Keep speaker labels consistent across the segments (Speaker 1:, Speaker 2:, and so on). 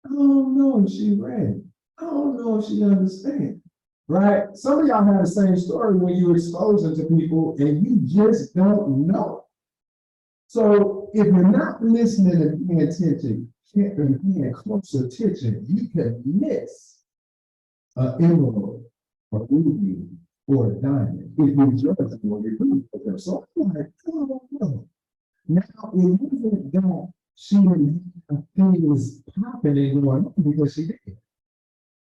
Speaker 1: I don't know if she ready. I don't know if she understands. Right? Some of y'all have the same story when you're exposing to people and you just don't know. So if you're not listening and paying attention, and paying close attention, you can miss an emerald or ruby or a diamond if you judge them or you read for them. So I'm like, oh no. Now it wasn't that she didn't have things popping and going on because she did.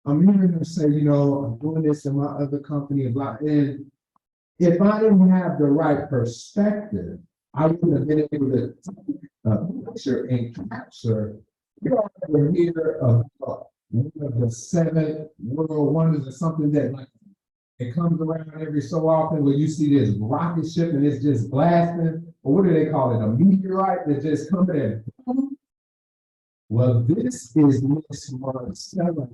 Speaker 1: I'm hearing her say, you know, I'm doing this in my other company, and if I didn't have the right perspective, I wouldn't have been able to picture and capture. You ever hear of one of the seven world wonders or something that like it comes around every so often where you see this rocket ship and it's just blasting, or what do they call it? A meteorite that just coming in. Well, this is Miss Marcella.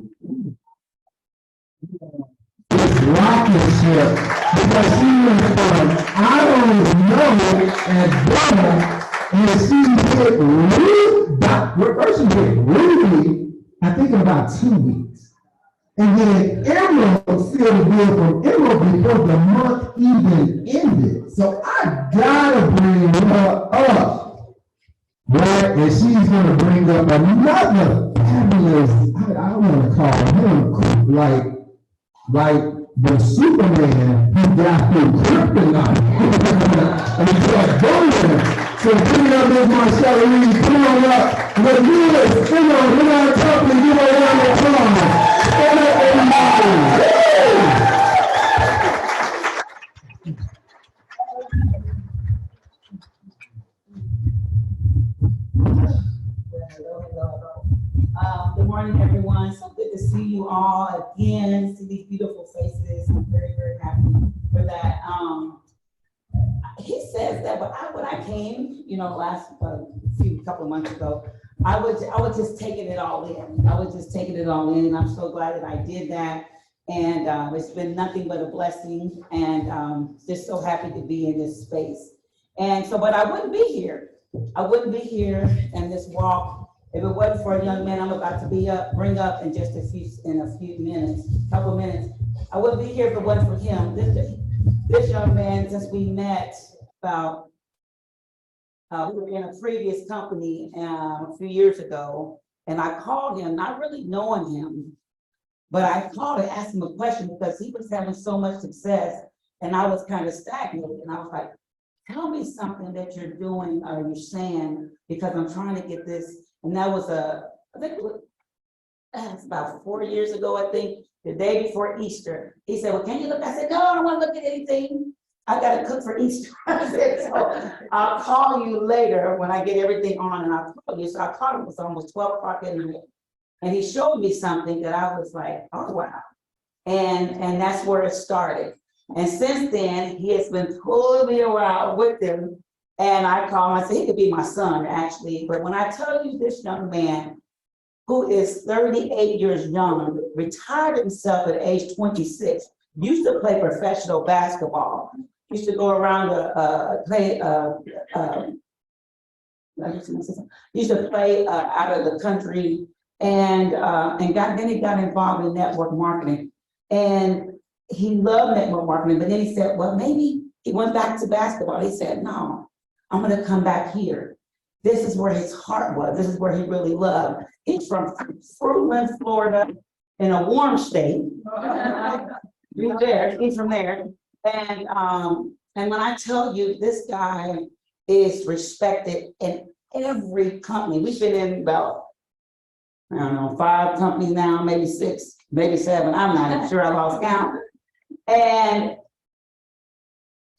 Speaker 1: Rocket ship because she was from I don't know and Donna and she hit really first she hit really I think in about 2 weeks. And then Emerald still the bill from Emerald before the month even ended. So I gotta bring her up. Right? And she's gonna bring up another fabulous, I want to call him like the Superman who got through kryptonite. And he kept going. So bring it up with Marcella Reed, come on up. With you, come on, we're not talking, you know, round the applause. Stand up, everybody.
Speaker 2: Good morning, everyone. So good to see you all again, see these beautiful faces. I'm very, very happy for that. He says that, but when I came, you know, last couple of months ago, I was just taking it all in. I was just taking it all in, and I'm so glad that I did that. And it's been nothing but a blessing, and just so happy to be in this space. And so, but I wouldn't be here. I wouldn't be here in this walk if it wasn't for a young man I'm about to bring up in just a few minutes, couple minutes. I wouldn't be here if it wasn't for him. This young man, since we met about, we were in a previous company a few years ago, and I called him, not really knowing him, but I called and asked him a question because he was having so much success, and I was kind of stagnated, and I was like, tell me something that you're doing or you're saying, because I'm trying to get this. And that was I think it was about 4 years ago, I think, the day before Easter. He said, well, can you look? I said, no, I don't want to look at anything. I got to cook for Easter. I said, so I'll call you later when I get everything on, and I'll call you. So I called him, it was almost 12 o'clock at night. And he showed me something that I was like, oh, wow. And that's where it started. And since then, he has been pulling me around with him. And I call him, I said, he could be my son, actually. But when I tell you this young man, who is 38 years young, retired himself at age 26, used to play professional basketball, used to go around used to play out of the country, and then he got involved in network marketing. And he loved network marketing, but then he said, well, maybe he went back to basketball. He said, no, I'm going to come back here. This is where his heart was. This is where he really loved. He's from Fruitland, Florida, in a warm state. He's there. He's from there. And when I tell you, this guy is respected in every company. We've been in about, I don't know, 5 companies now, maybe 6, maybe 7. I'm not even sure, I lost count. And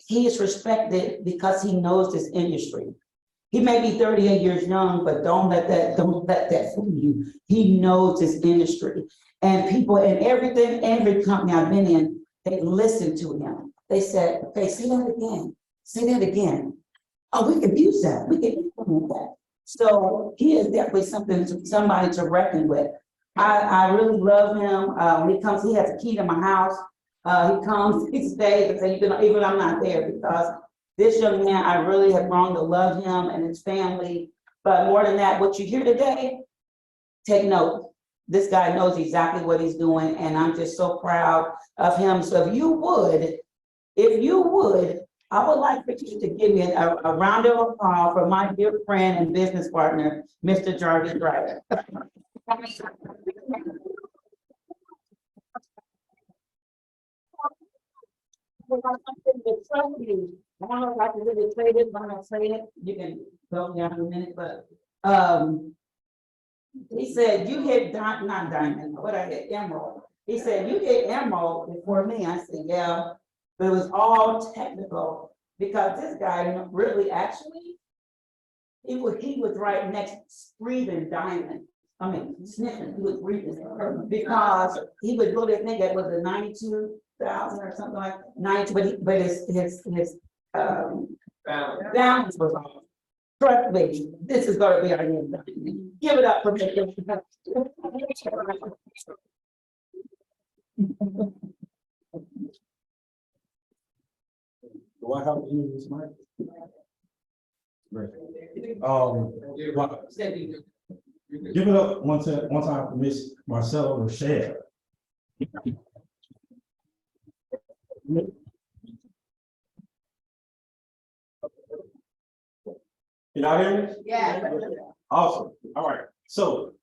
Speaker 2: he is respected because he knows this industry. He may be 38 years young, but don't let that fool you. He knows this industry. And people in every company I've been in, they listen to him. They said, okay, say that again. Say that again. Oh, we can use that. We can implement that. So he is definitely somebody to reckon with. I really love him. When he comes, he has a key to my house. He comes, he stays, and says, even when I'm not there, because this young man, I really have grown to love him and his family. But more than that, what you hear today, take note. this guy knows exactly what he's doing, and I'm just so proud of him. So if you would, I would like for you to give me a round of applause for my dear friend and business partner, Mr. Jarveious Wright. I don't know if I can really say this, but I'm gonna say it. You can go down in a minute, but he said, you hit not diamond, what I hit, emerald. He said, you hit emerald before me. I said, yeah, but it was all technical because this guy really actually, he was right next breathing diamond. I mean, sniffing, he was breathing because he would really think it was a 92,000 or something like 90, but his balance was off. Trust me, this is gonna be our new diamond. Give it up for me.
Speaker 3: Do I have to use this mic? Great. Give it up one time for Miss Marcella Rochelle. Can y'all hear me?
Speaker 2: Yeah.
Speaker 3: Awesome. All right. So,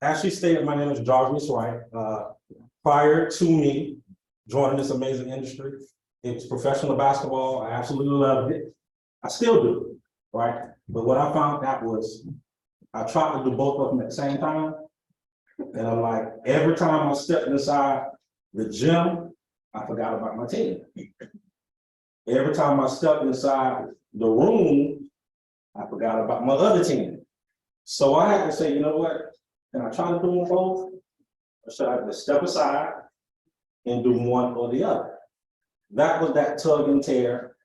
Speaker 3: as she stated, my name is Jarveious Wright. Prior to me joining this amazing industry, it was professional basketball. I absolutely loved it. I still do, right? But what I found out was I tried to do both of them at the same time. And I'm like, every time I stepped inside the gym, I forgot about my team. Every time I stepped inside the room, I forgot about my other team. So I had to say, you know what? Can I try to do them both? Or should I just step aside and do one or the other? That was that tug and tear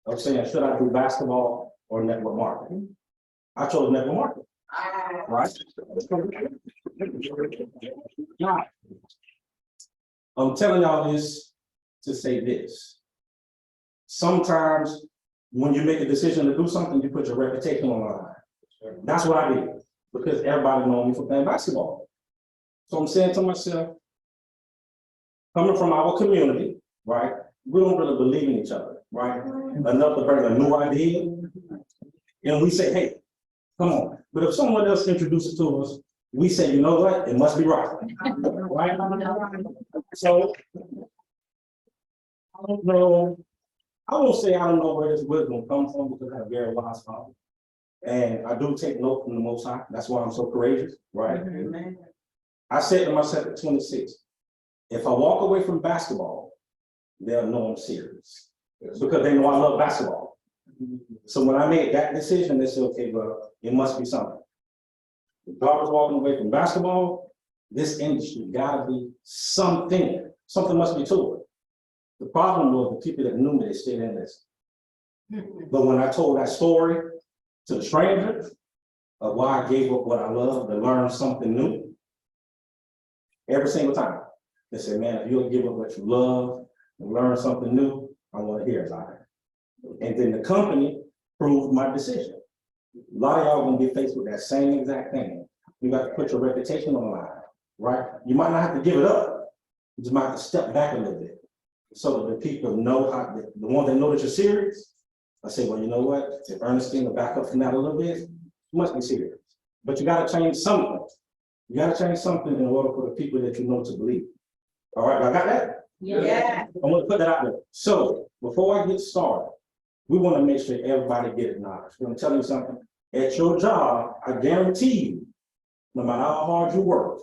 Speaker 3: of saying, should I do basketball or network marketing? I chose network marketing, right? Now, I'm telling y'all this to say this. Sometimes when you make a decision to do something, you put your reputation on the line. That's what I did, because everybody knows me for playing basketball. So I'm saying to myself, coming from our community, right? We don't really believe in each other, right? Enough to bring a new idea. And we say, hey, come on. But if someone else introduces it to us, we say, you know what? It must be right. Right? So, I don't know. I won't say I don't know where this wisdom comes from because I have a very wise father. And I do take note from the Most High. That's why I'm so courageous, right? I said to myself at 26, if I walk away from basketball, they'll know I'm serious because they know I love basketball. So when I made that decision, they said, okay, well, it must be something. If I was walking away from basketball, this industry gotta be something. Something must be to it. The problem was the people that knew me, they stayed in this. But when I told that story to the stranger of why I gave up what I love to learn something new, every single time, they said, man, if you'll give up what you love and learn something new, I want to hear about it. And then the company proved my decision. A lot of y'all gonna be faced with that same exact thing. You got to put your reputation on the line, right? You might not have to give it up. You just might have to step back a little bit so that the people know how, the ones that know that you're serious, I say, well, you know what? If Ernestine will back up from that a little bit, you must be serious. But you got to change something. You got to change something in order for the people that you know to believe. All right, I got that?
Speaker 2: Yeah.
Speaker 3: I'm gonna put that out there. So before I get started, we want to make sure everybody get acknowledged. I'm gonna tell you something. At your job, I guarantee you, no matter how hard you work,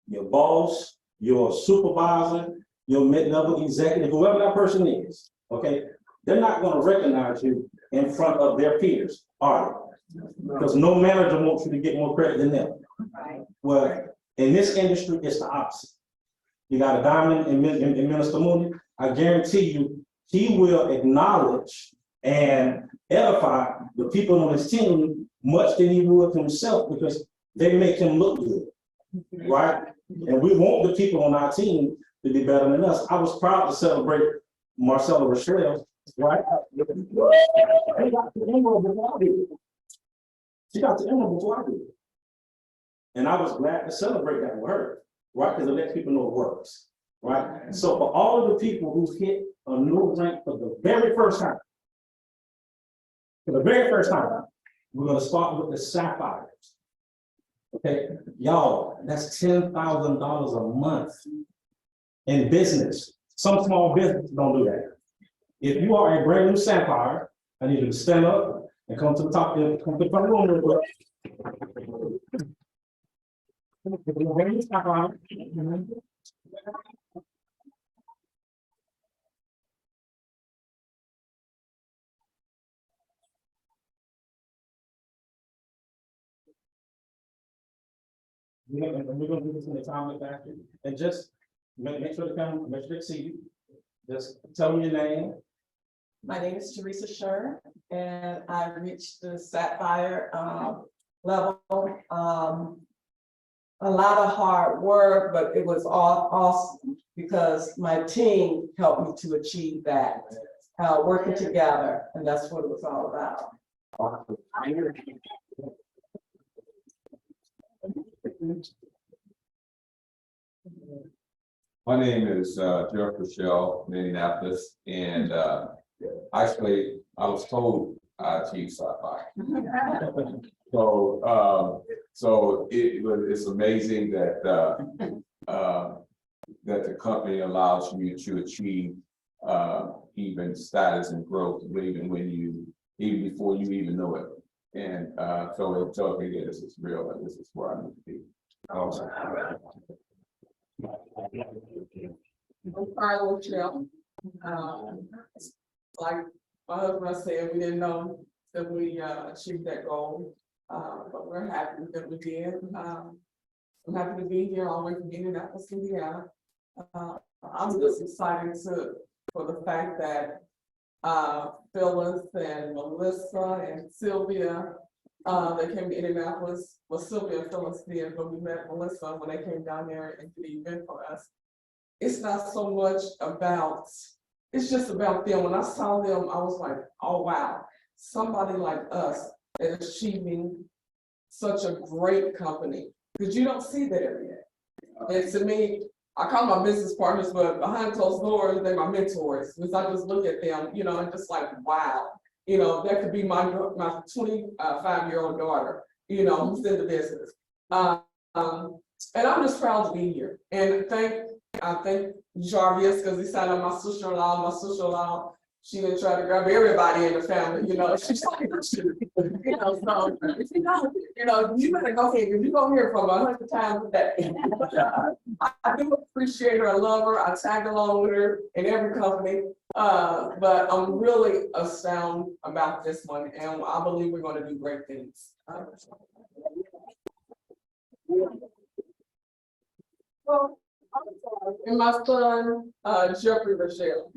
Speaker 3: your boss, your supervisor, your mid-level executive, whoever that person is, okay, they're not going to recognize you in front of their peers, are they? Because no manager wants you to get more credit than them. Well, in this industry, it's the opposite. You got a diamond in Minister Mooney, I guarantee you, he will acknowledge and edify the people on his team much than he would himself because they make him look good, right? And we want the people on our team to be better than us. I was proud to celebrate Marcella Rochelle, right? She got the emerald before I did. She got the emerald before I did. And I was glad to celebrate that with her, right? Because it lets people know it works, right? And so for all of the people who hit a new rank for the very first time, we're gonna start with the sapphires. Okay, y'all, that's $10,000 a month in business. Some small businesses don't do that. If you are a brand new sapphire, I need you to stand up and come to the top, come to the front room real quick. We're gonna do this in the time of factory, and just make sure they see you. Just tell me your name.
Speaker 4: My name is Teresa Scher, and I reached the sapphire level. A lot of hard work, but it was all awesome because my team helped me to achieve that. Working together, and that's what it was all about.
Speaker 5: My name is Jarveious from Indianapolis, and actually, I was told I achieved sapphire. So it's amazing that that the company allows you to achieve even status and growth even before you even know it. And so it tells me that this is real and this is where I need to be.
Speaker 4: I'm Carla Michelle. Like my husband said, we didn't know that we achieved that goal, but we're happy that we did. I'm happy to be here, always from Indianapolis, Indiana. I'm just excited for the fact that Phyllis and Melissa and Sylvia, they came to Indianapolis. Well, Sylvia and Phyllis did, but we met Melissa when they came down there and did the event for us. It's not so much about, it's just about them. When I saw them, I was like, oh wow, somebody like us is achieving such a great company, because you don't see that every day. And to me, I call my business partners, but behind closed doors, they're my mentors. Because I just look at them, and just like, wow, that could be my 25-year-old daughter, who's in the business. And I'm just proud to be here. And I thank Jarveious, because he sat on my sister-in-law. My sister-in-law, she didn't try to grab everybody in the family, she's like, so, you better go ahead, because you're going to hear from her 100 times a day. I do appreciate her, I love her, I tag along with her in every company, but I'm really astounded about this one, and I believe we're going to do great things. And my son, Jeffrey Rochelle.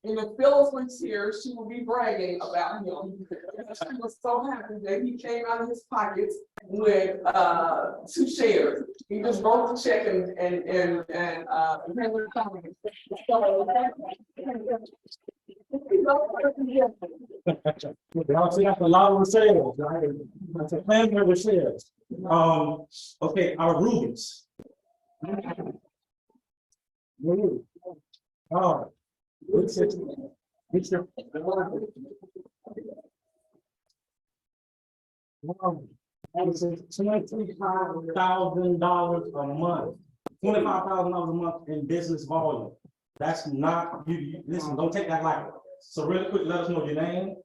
Speaker 4: And if Phyllis was here, she would be bragging about him. She was so happy that he came out of his pockets with 2 shares. He just wrote the check and handed it
Speaker 3: Y'all see, that's a lot of sales, right? That's a plan for the shares. Okay, our rubies. Oh, it's your. $25,000 a month. $25,000 a month in business volume. That's not you. Listen, don't take that lightly. So really quick, let us know your name.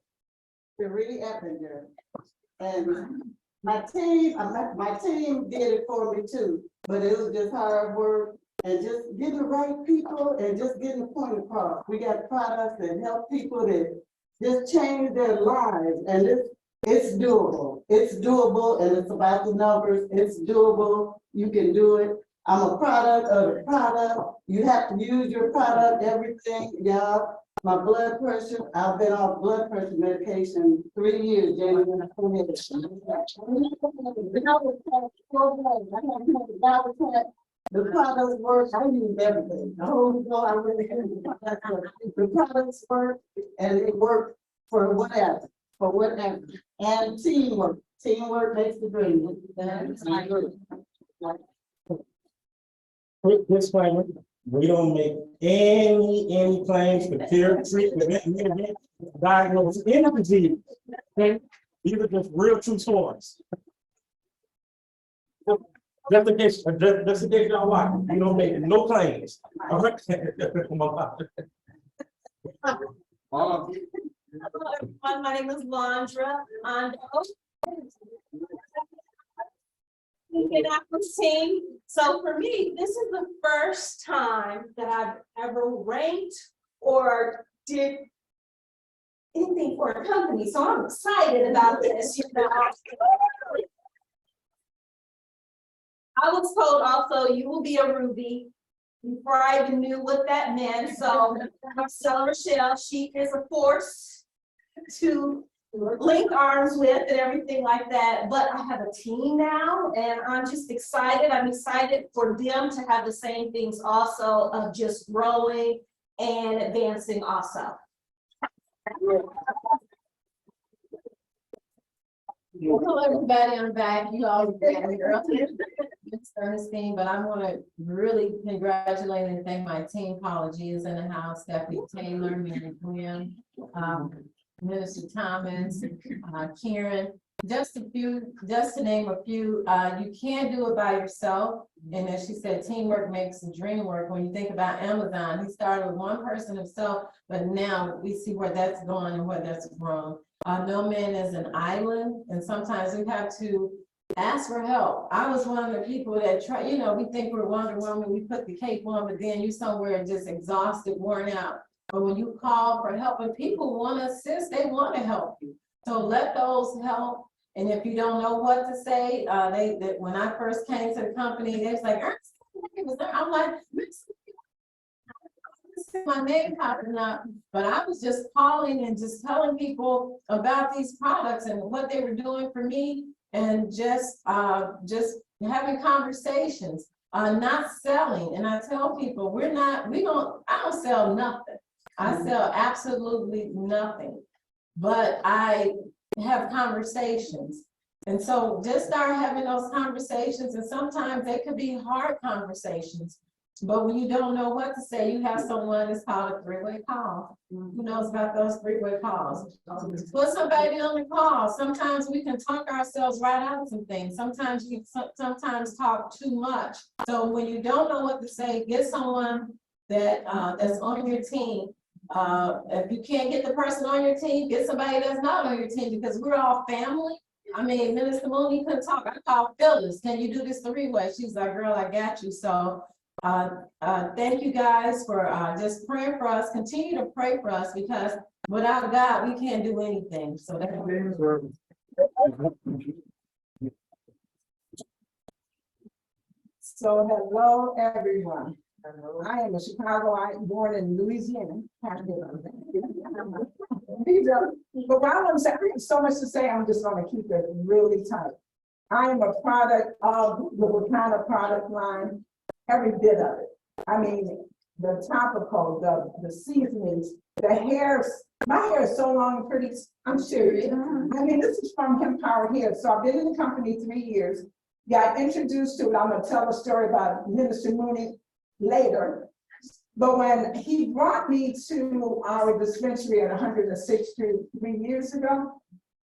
Speaker 6: They're really Eppinger. And my team did it for me too, but it was just hard work and just getting the right people and just getting the point across. We got products that help people that just change their lives, and it's doable. It's doable, and it's about the numbers. It's doable. You can do it. I'm a product of the product. You have to use your product, everything, y'all. My blood pressure, I've been off blood pressure medication 3 years, January 28th. The products work, I use everything. The products work, and it works for whatever. for whatever. And teamwork, teamwork makes the dream. That's my group.
Speaker 3: Quick disclaimer, we don't make any claims to cure, treat, prevent, diagnose any disease. Okay, these are just real true stories. Just in case y'all watch, we don't make no claims. All right.
Speaker 7: Hello, everyone. My name is Londra Ondo. In our team. So for me, this is the first time that I've ever ranked or did anything for a company. So I'm excited about this, you know. I was told also you will be a Ruby before I even knew what that meant. So Michelle, she is a force to link arms with and everything like that. But I have a team now and I'm just excited. I'm excited for them to have the same things also of just growing and advancing also.
Speaker 8: Hello, everybody. I'm back. You all got me earlier. It's Ernestine, but I want to really congratulate and thank my team. Apology is in the house. Stephanie Taylor, Mary Glenn, Minister Thomas, Karen. Just to name a few. You can't do it by yourself. And as she said, teamwork makes the dream work. When you think about Amazon, he started with one person himself, but now we see where that's gone and where that's grown. No man is an island, and sometimes we have to ask for help. I was one of the people that try, you know, we think we're Wonder Woman, we put the cape on, but then you somewhere just exhausted, worn out. But when you call for help, and people want to assist, they want to help you. So let those help. And if you don't know what to say, when I first came to the company, they was like, I'm like, my name popping up, but I was just calling and just telling people about these products and what they were doing for me, and just having conversations, not selling. And I tell people, I don't sell nothing. I sell absolutely nothing, but I have conversations. And so just start having those conversations, and sometimes they could be hard conversations. But when you don't know what to say, you have someone that's called a three-way call. Who knows about those three-way calls? Put somebody on the call. Sometimes we can talk ourselves right out of some things. Sometimes you sometimes talk too much. So when you don't know what to say, get someone that that's on your team. If you can't get the person on your team, get somebody that's not on your team, because we're all family. I mean, Minister Mooney couldn't talk. I called Phyllis. Can you do this three-way? She's like, girl, I got you. So thank you guys for just praying for us. Continue to pray for us, because without God, we can't do anything. So that's
Speaker 9: So hello, everyone. I am a Chicagoite, born in Louisiana. But what I want to say, I have so much to say, I'm just going to keep it really tight. I am a product of the Wakanda product line, every bit of it. I mean, the topical, the seasonings, the hairs. My hair is so long and pretty, I'm serious. I mean, this is from Hemp Powered Hair. So I've been in the company 3 years. Got introduced to it. I'm going to tell a story about Minister Mooney later. But when he brought me to our dispensary at 106th Street 3 years ago,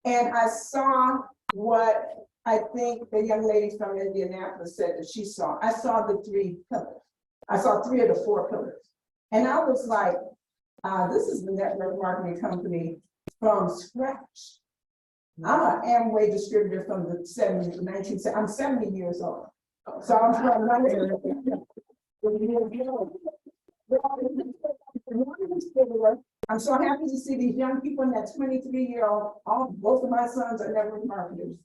Speaker 9: and I saw what I think the young lady from Indianapolis said that she saw. I saw the 3 pillars. I saw 3 of the 4 pillars. And I was like, this is the network marketing company from scratch. I'm an Amway distributor from the 1970s. I'm 70 years old. So I'm from I'm so happy to see these young people in that 23-year-old. Both of my sons are network marketers,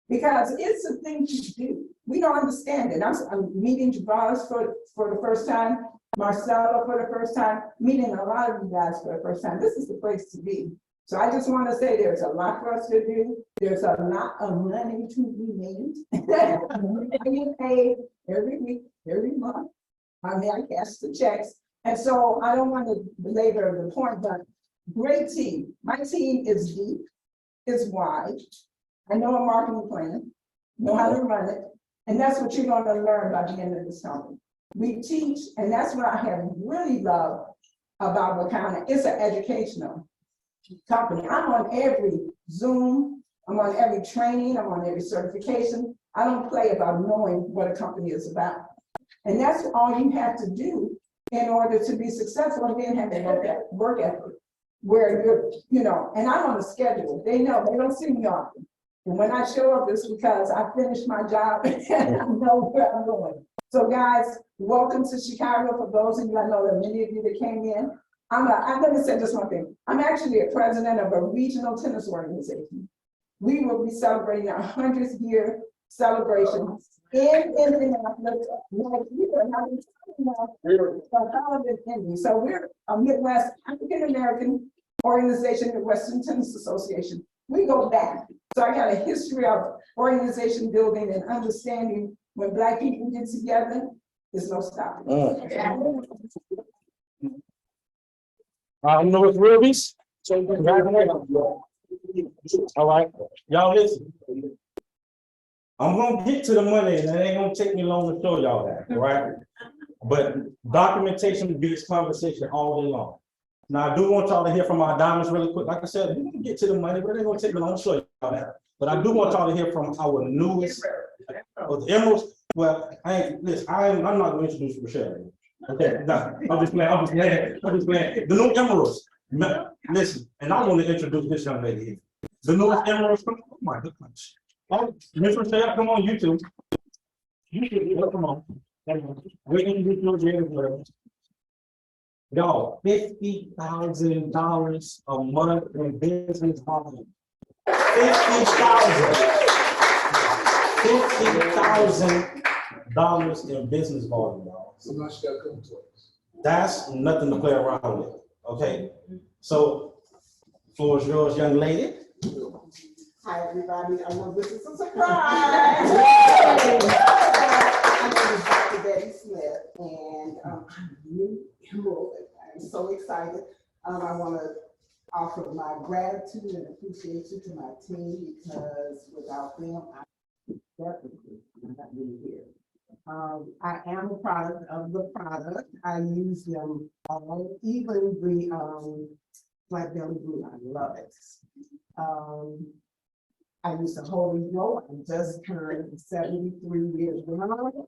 Speaker 9: because it's a thing to do. We don't understand it. I'm meeting Jarveious for the first time, Marcelo for the first time, meeting a lot of you guys for the first time. This is the place to be. So I just want to say there's a lot for us to do. There's a lot of money to be made. You pay every week, every month. I mean, I cash the checks. And so I don't want to belabor the point, but great team. My team is deep. is wide. I know a marketing plan, know how to run it, and that's what you're gonna learn by the end of this company. We teach, and that's what I have really loved about Wakanda. It's an educational company. I'm on every Zoom, I'm on every training, I'm on every certification. I don't play about knowing what a company is about. And that's all you have to do in order to be successful, and then have a work ethic where you're, and I'm on a schedule. They know, they don't see me often. And when I show up, it's because I finished my job and I know where I'm going. So guys, welcome to Chicago. For those of you, I know that many of you that came in. I'm going to say just one thing. I'm actually a president of a regional tennis organization. We will be celebrating our 100th year celebration in Indianapolis. So we're a Midwest African-American organization, the Western Tennis Association. We go back. So I got a history of organization building and understanding when Black people get together, there's no stopping.
Speaker 3: You know what's rubies? All right, y'all listen. I'm gonna get to the money, and it ain't gonna take me long to show y'all that, all right? But documentation beats conversation all day long. Now, I do want y'all to hear from our diamonds really quick. Like I said, we can get to the money, but it ain't gonna take me long to show y'all that. But I do want y'all to hear from our newest, the emeralds. Well, I'm not gonna introduce Rochelle. Okay, no, I'm just playing. The new emeralds. Listen, and I want to introduce this young lady here. The newest emeralds. Oh my goodness. Oh, Miss Rochelle, come on, YouTube. Come on. We're gonna do no jail. Y'all, $50,000 a month in business volume. $50,000 in business volume, y'all. That's nothing to play around with. Okay, so floor is yours, young lady.
Speaker 6: Hi, everybody. I know this is a surprise. My name is Dr. Betty Smith, and I'm new emerald. I'm so excited. I want to offer my gratitude and appreciation to my team, because without them, I definitely would not be here. I am a product of the product. I use them all, even the black belly blue. I love it. I used to hold it low. I just turned 73 years old.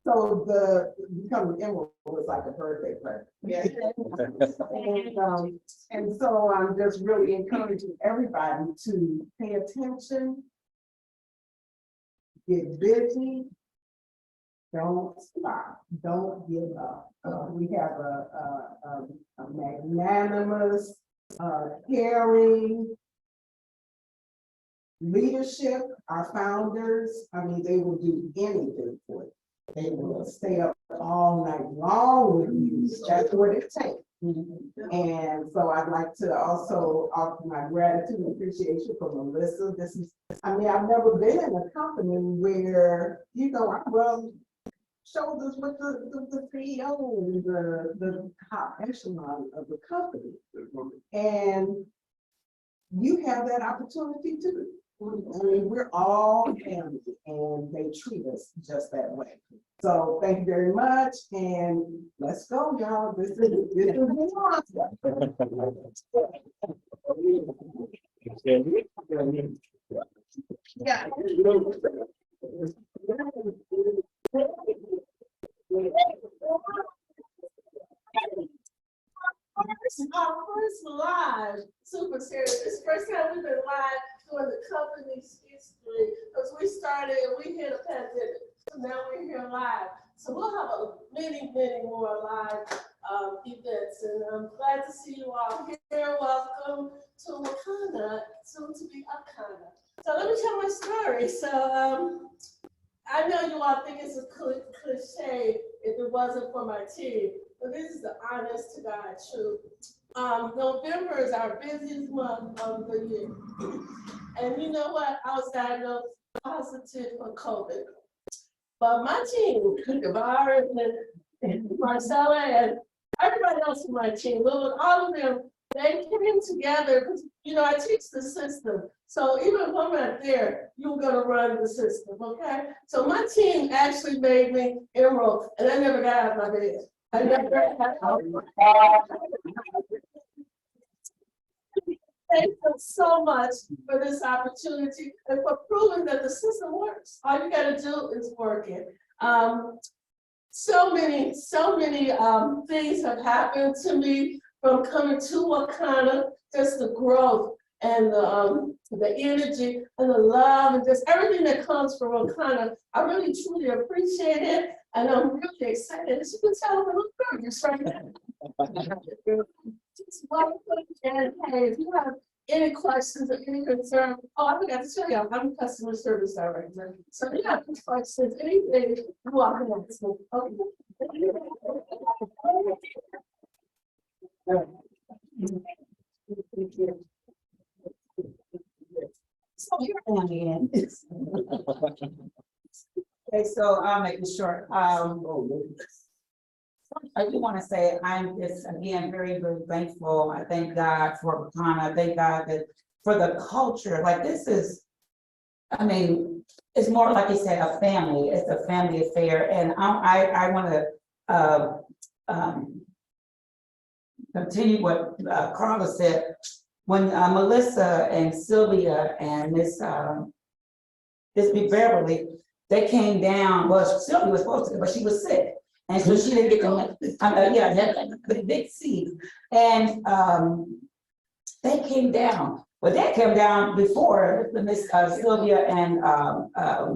Speaker 6: So the becoming emerald was like a birthday present. Yeah. And so I'm just really encouraging everybody to pay attention, get busy, don't stop, don't give up. We have a magnanimous, caring leadership. Our founders, I mean, they will do anything for you. They will stay up all night long with you. That's what it takes. And so I'd like to also offer my gratitude and appreciation for Melissa. I've never been in a company where, I rub shoulders with the CEO and the top echelon of the company. And you have that opportunity too. I mean, we're all family, and they treat us just that way. So thank you very much, and let's go, y'all. This is yeah.
Speaker 8: Our first live super series. It's the first time we've been live during the company's history, because we started and we hit a pandemic. So now we're here live. So we'll have many more live events, and I'm glad to see you all here. Welcome to Wakanda, soon to be Akana. So let me tell my story. So I know you all think it's a cliche if it wasn't for my team, but this is the honest to God truth. November is our busiest month of the year. And you know what? I was diagnosed positive for COVID. But my team, Gavar and Marcella and
Speaker 10: everybody else in my team, Lord, all of them, they came together, because, you know, I teach the system. So even if I'm not there, you're gonna run the system, okay? So my team actually made me enroll, and I never got out of my bed. I never got out. Thank you so much for this opportunity and for proving that the system works. All you gotta do is work it. So many things have happened to me from coming to Wakanda, just the growth and the energy and the love and just everything that comes from Wakanda. I really truly appreciate it, and I'm really excited. As you can tell, I'm a little nervous right now. Just welcome, and hey, if you have any questions or any concern, oh, I forgot to tell you, I'm a customer service director. So if you have any questions, anything, you are going to ask me. Okay.
Speaker 2: So you're on in. Okay, so I'll make it short. I do want to say I'm just again very, very thankful. I thank God for Wakanda. I thank God that for the culture. Like this is, I mean, it's more like you said, a family. It's a family affair, and I want to continue what Carla said. When Melissa and Sylvia and Miss Beverly, they came down. Well, Sylvia was supposed to, but she was sick. And so she didn't get the big seed. And they came down. Well, they came down before Miss Sylvia and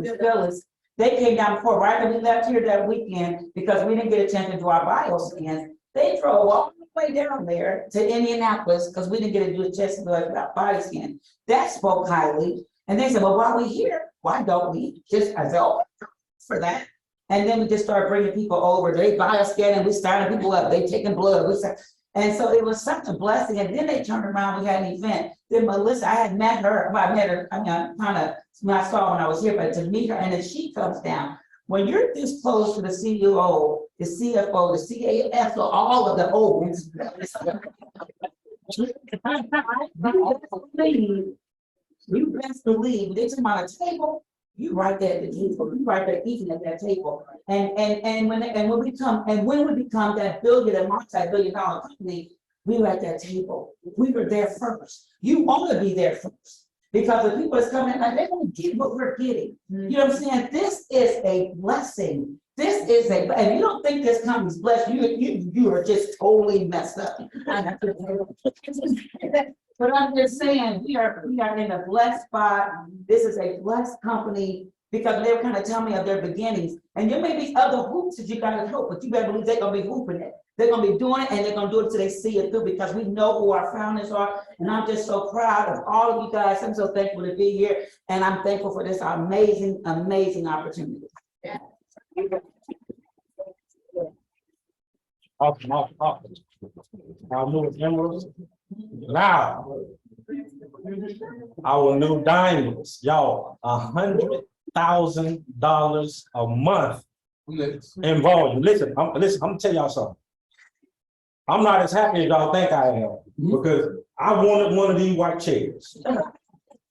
Speaker 2: Miss Phyllis. They came down before, right when we left here that weekend, because we didn't get a chance to do our bio scans. They drove all the way down there to Indianapolis because we didn't get to do a chest to do a body scan. That spoke highly. And they said, well, while we're here, why don't we just, I said, oh, for that. And then we just started bringing people over. They bio scanning, we started people up, they taking blood. And so it was such a blessing. And then they turned around, we had an event. Then Melissa, I had met her, well, I met her, I mean, kind of, I saw when I was here, but to meet her, and then she comes down. When you're this close to the CEO, the CFO, the CAF, all of the O's, you best believe they took them on a table. You right there at the table, you right there eating at that table. And when we become that billion and multi-billion-dollar company, we were at that table. We were there first. You want to be there first. Because the people that's coming, like, they don't get what we're getting. You know what I'm saying? This is a blessing. This is and you don't think this company's blessed, you are just totally messed up. But I'm just saying, we are in a blessed spot. This is a blessed company because they were kind of telling me of their beginnings. And there may be other hoops that you gotta help, but you better believe they're gonna be hooping it. They're gonna be doing it, and they're gonna do it till they see it through, because we know who our founders are. And I'm just so proud of all of you guys. I'm so thankful to be here, and I'm thankful for this amazing, amazing opportunity. Yeah.
Speaker 3: Awesome. Our new emeralds. Now, our new diamonds, y'all, $100,000 a month in volume. Listen, I'm gonna tell y'all something. I'm not as happy as y'all think I am, because I wanted one of these white chairs.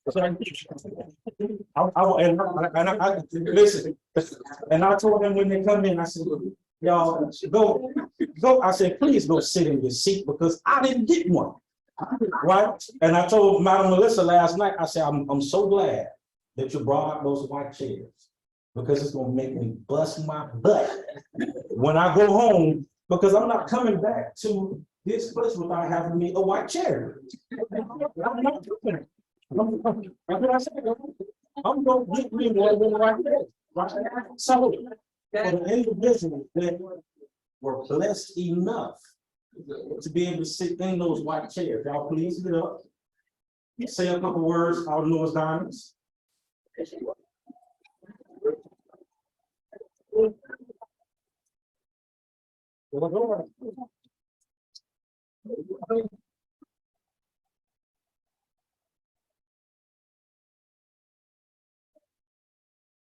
Speaker 3: Listen, and I told them when they come in, I said, y'all go. I said, please go sit in your seat, because I didn't get one. Right? And I told Madam Melissa last night, I said, I'm so glad that you brought out those white chairs, because it's gonna make me bust my butt when I go home, because I'm not coming back to this place without having me a white chair. I'm not doing it. I'm gonna get me one with white chairs. Right? So for the individuals that were blessed enough to be able to sit in those white chairs, y'all please get up, say a couple words, our newest diamonds.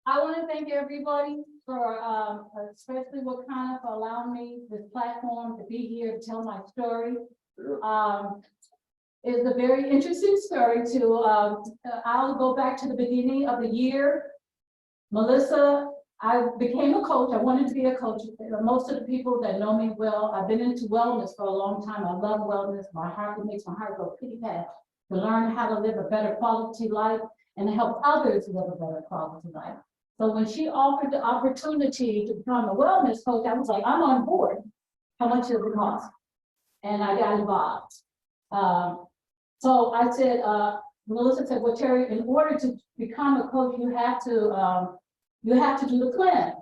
Speaker 11: I want to thank everybody for, especially Wakana, for allowing me this platform to be here to tell my story. It's a very interesting story too. I'll go back to the beginning of the year. Melissa, I became a coach. I wanted to be a coach. Most of the people that know me well, I've been into wellness for a long time. I love wellness. It makes my heart go pitty pat to learn how to live a better quality life and to help others live a better quality life. So when she offered the opportunity to become a wellness coach, I was like, I'm on board. How much does it cost? And I got involved. So I said, Melissa said, well, Terry, in order to become a coach, you have to do the cleanse.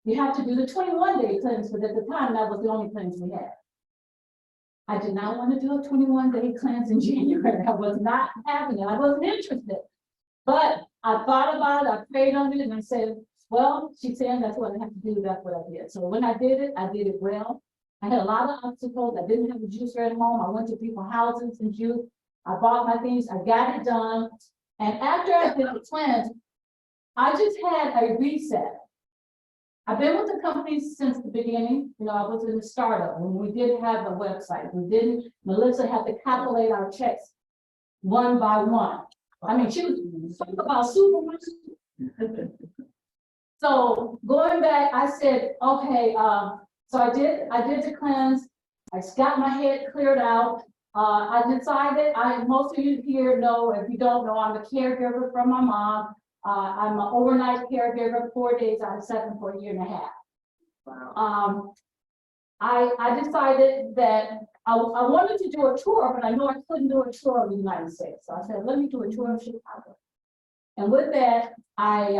Speaker 11: You have to do the 21-day cleanse, because at the time, that was the only cleanse we had. I did not want to do a 21-day cleanse in January. I was not having it. I wasn't interested. But I thought about it, I prayed on it, and I said, well, she's saying that's what I have to do, that's what I did. So when I did it well. I had a lot of obstacles. I didn't have a juicer at home. I went to people's houses and juice. I bought my things, I got it done. And after I did the cleanse, I just had a reset. I've been with the company since the beginning. You know, I was in the startup when we didn't have a website. Melissa had to calculate our checks one by one. I mean, she was talking about super. So going back, I said, okay, so I did the cleanse. I got my head cleared out. I decided, most of you here know, if you don't know, I'm a caregiver for my mom. I'm an overnight caregiver, 4 days out of 7 for a year and a half. Wow. I decided that I wanted to do a tour, but I know I couldn't do a tour of the United States. So I said, let me do a tour of Chicago. And with that, I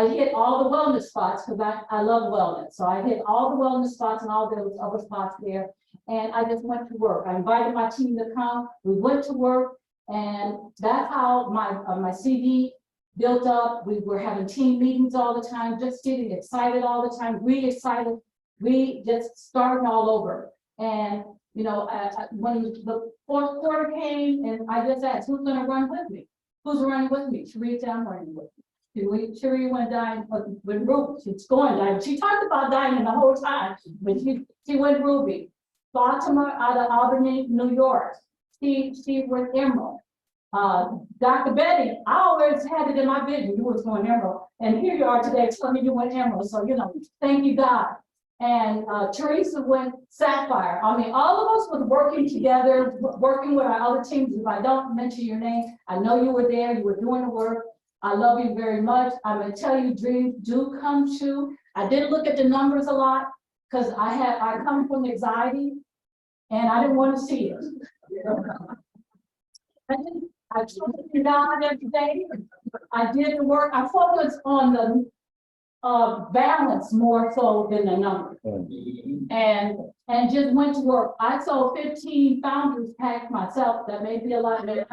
Speaker 11: hit all the wellness spots, because I love wellness. So I hit all the wellness spots and all those other spots there. And I just went to work. I invited my team to come. We went to work, and that's how my CD built up. We were having team meetings all the time, just getting excited all the time, re-excited. We just started all over. And you know, when the fourth quarter came, and I just asked, who's going to run with me? Who's running with me? Sheree said, I'm running with me. Sheree went dying with Ruby. She's going dying. She talked about dying the whole time, but she went Ruby. Fatima out of Albany, New York. She went Emerald. Dr. Betty, I always had it in my vision. You was going Emerald. And here you are today telling me you went Emerald. So, you know, thank you, God. And Teresa went Sapphire. I mean, all of us was working together, working with our other teams. If I don't mention your name, I know you were there, you were doing the work. I love you very much. I'm gonna tell you, dreams do come true. I did look at the numbers a lot, because I come from anxiety and I didn't want to see it. I took it down every day. I did the work. I focused on the balance more so than the number, and just went to work. I sold 15 founders packs myself. That may be a lot. You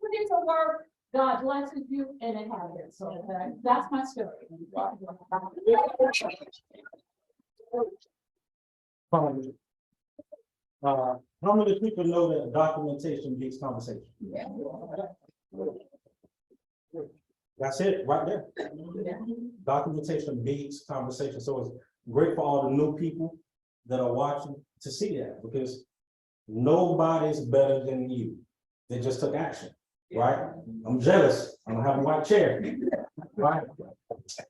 Speaker 11: put it to work, God blesses you, and it happens. So that's my story.
Speaker 3: How many people know that documentation beats conversation?
Speaker 11: Yeah.
Speaker 3: That's it, right there.
Speaker 11: Yeah.
Speaker 3: Documentation beats conversation. So it's great for all the new people that are watching to see that, because nobody's better than you. They just took action, right? I'm jealous. I don't have a white chair, right?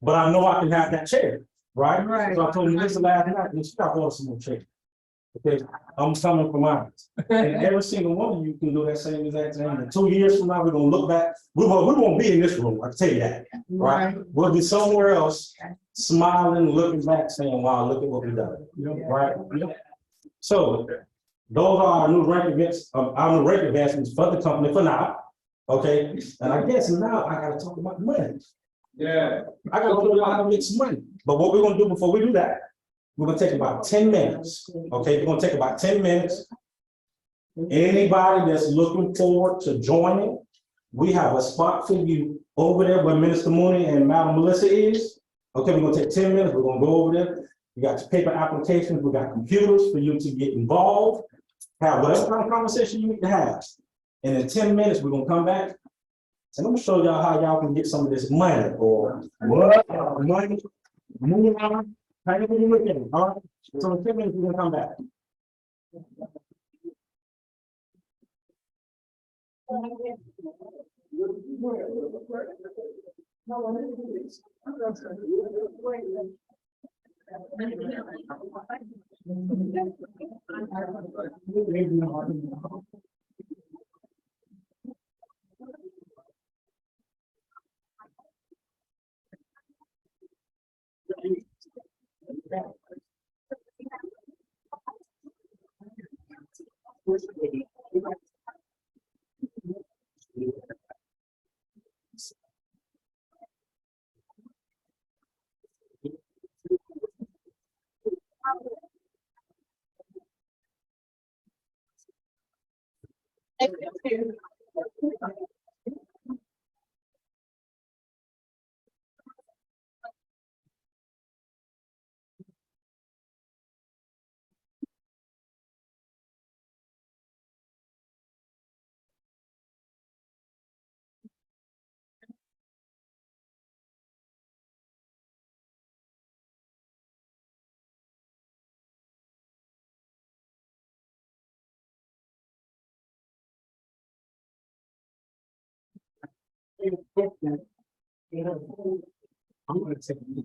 Speaker 3: But I know I can have that chair, right?
Speaker 9: Right.
Speaker 3: So I told Melissa last night, and she got order some more chairs. Because I'm coming from mine. And every single one of you can do that same exact thing. And 2 years from now, we're gonna look back. We won't be in this room, I can tell you that. Right? We'll be somewhere else, smiling, looking back, saying, wow, look at what we've done. Right? So those are our new rank events, our new rank advancements for the company for now. Okay. And I guess now I gotta talk about money. Yeah. I gotta talk about how to make some money. But what we're gonna do before we do that, we're gonna take about 10 minutes. Okay, we're gonna take about 10 minutes. Anybody that's looking forward to joining, we have a spot for you over there where Minister Mooney and Madam Melissa is. Okay, we're gonna take 10 minutes, we're gonna go over there. You got your paper applications, we got computers for you to get involved. have whatever kind of conversation you need to have. And in 10 minutes, we're gonna come back. And I'm gonna show y'all how y'all can get some of this money or what money, moving on, however you look at it, all right? So in 10 minutes, we're gonna come back. I'm gonna take you.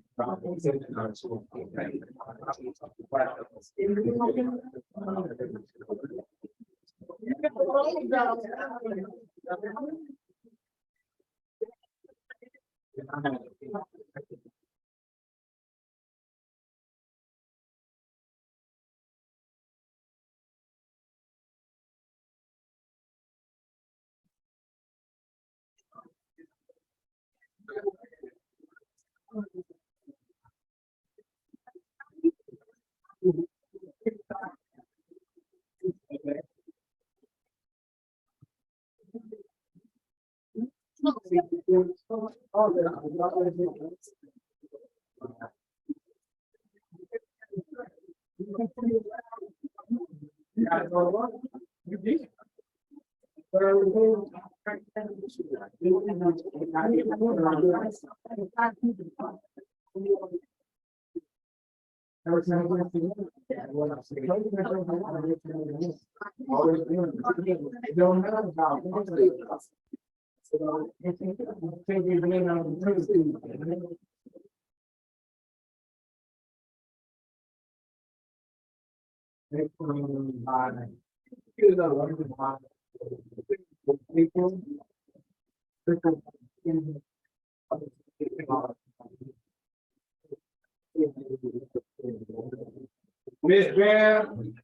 Speaker 3: Miss Graham.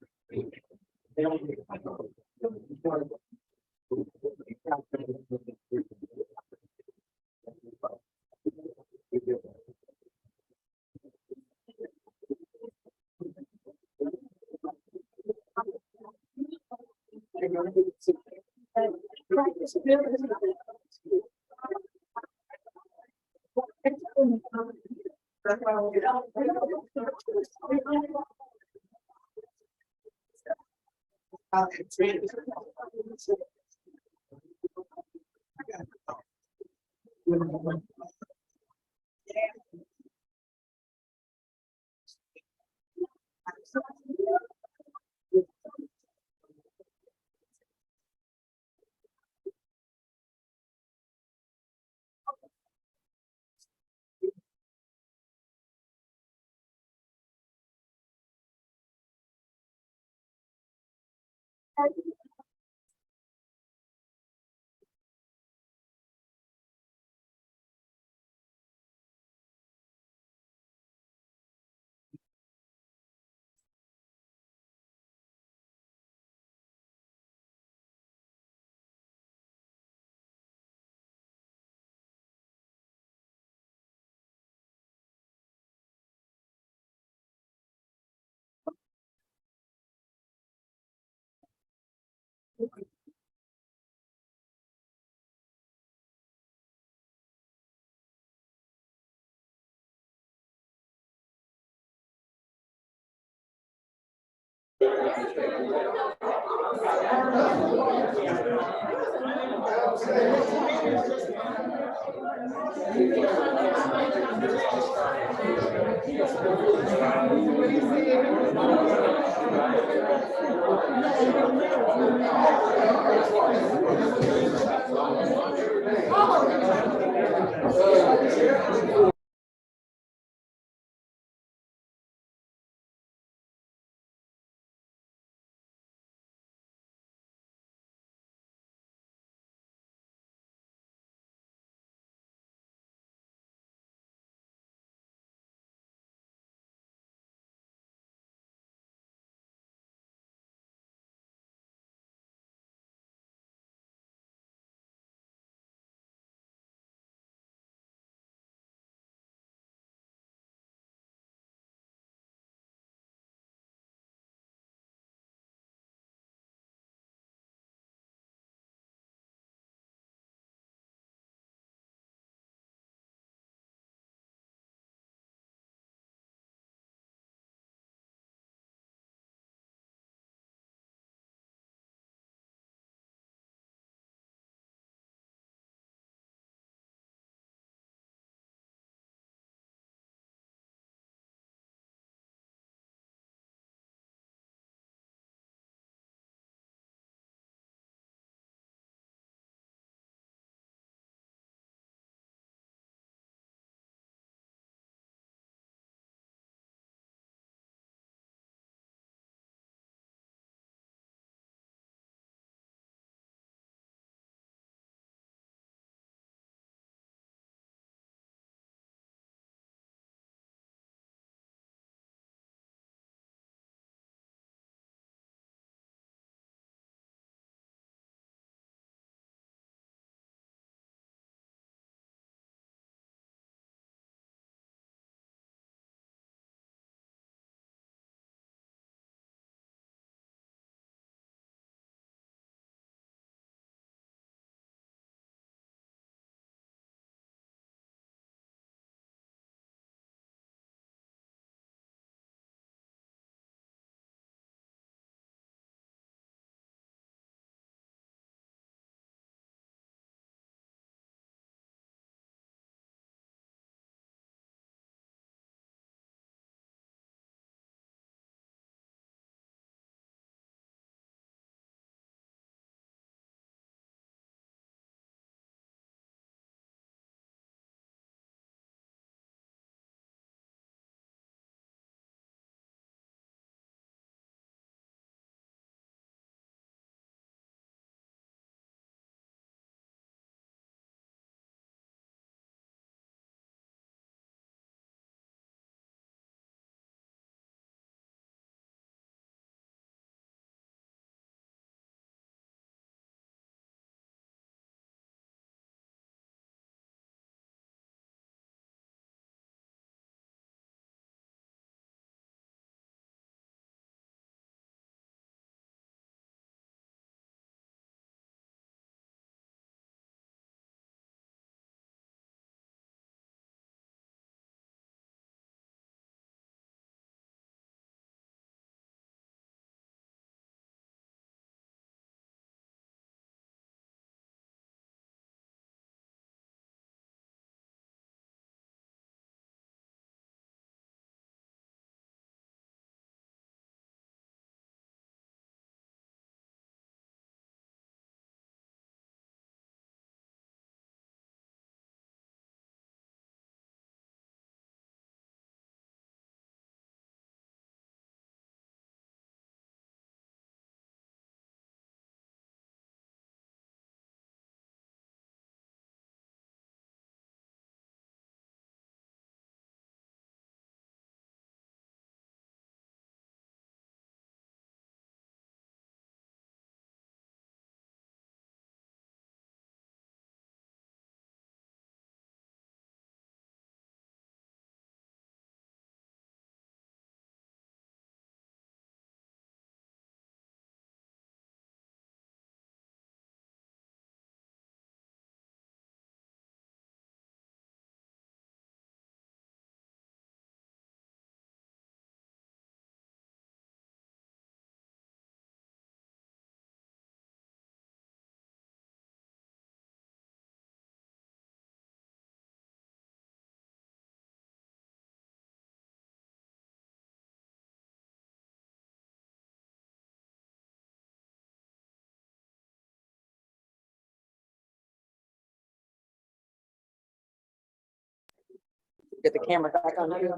Speaker 12: Get the camera back on you.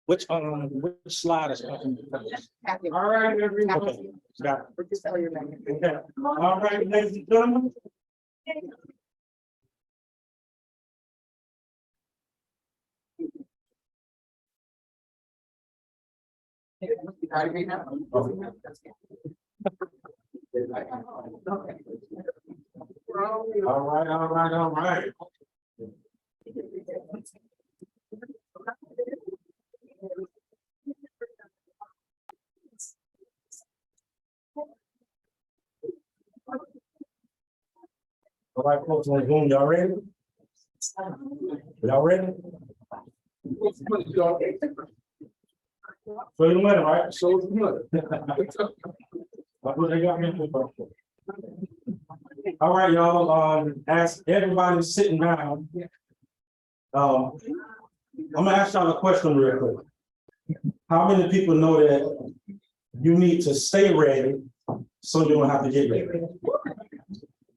Speaker 3: Which slide is? All right, everyone. Okay, got it.
Speaker 12: Just tell your name.
Speaker 3: Okay. All right, ladies and gentlemen. All right. All right, folks on Zoom, y'all ready? Y'all ready? So you money, right? So you money. That's what they got me for. All right, y'all, as everybody's sitting down, I'm gonna ask y'all a question real quick. How many people know that you need to stay ready so you don't have to get ready?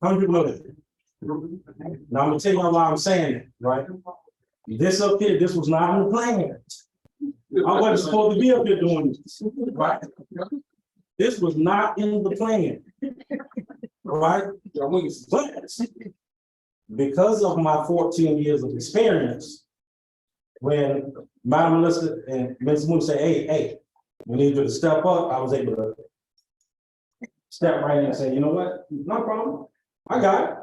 Speaker 3: How many people know that? Now I'm gonna tell y'all why I'm saying it, right? This up here, this was not in the plan. I wasn't supposed to be up here doing this, right? This was not in the plan, right? But because of my 14 years of experience, when Madam Melissa and Ms. Moon say, hey, we need you to step up, I was able to step right in and say, you know what, no problem, I got it.